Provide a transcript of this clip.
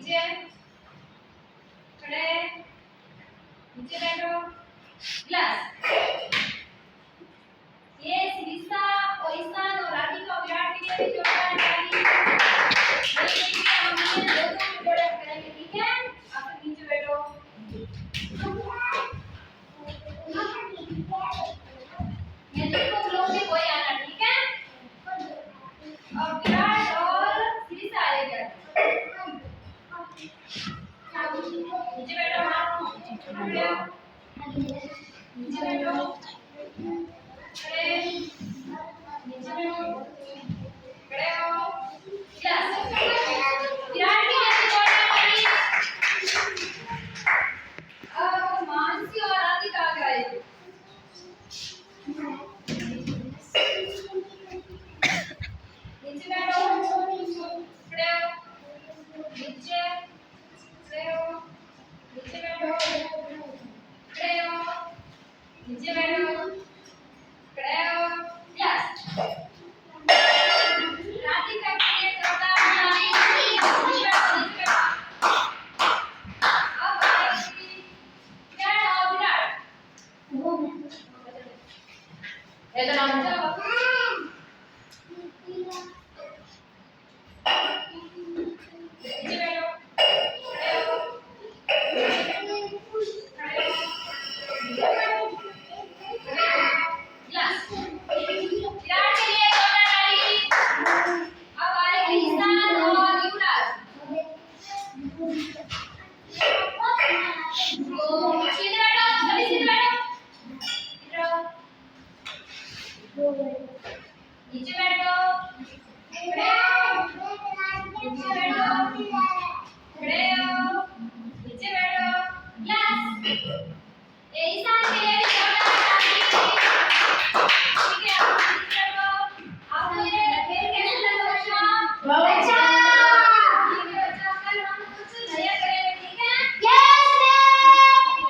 नीचे खड़े नीचे बैठो ग्लास ये श्रीसा और ईशान और राधिका विराट के लिए जोरदार ताली हम दो जोड़े करेंगे ठीक है आप नीचे बैठो ये देखो लोग भी कोई आना ठीक है अब विराट और श्रीसा आएगा नीचे बैठो नीचे बैठो खड़े नीचे बैठो खड़े हो यस विराट की ऐसे जोड़ना पड़ी अब मानसी और राधिका आ गए नीचे बैठो खड़े हो नीचे खड़े हो नीचे बैठो खड़े हो नीचे बैठो खड़े हो यस राधिका के लिए जोरदार ताली नीचे बैठो अब आएगी विराट और विराट ये तो नाम है नीचे बैठो खड़े हो ग्लास विराट के लिए जोरदार ताली अब आएगी ईशान और युवराज तो सीधे बैठो सभी सीधे बैठो नीचे बैठो खड़े हो नीचे बैठो खड़े हो नीचे बैठो ग्लास ये ईशान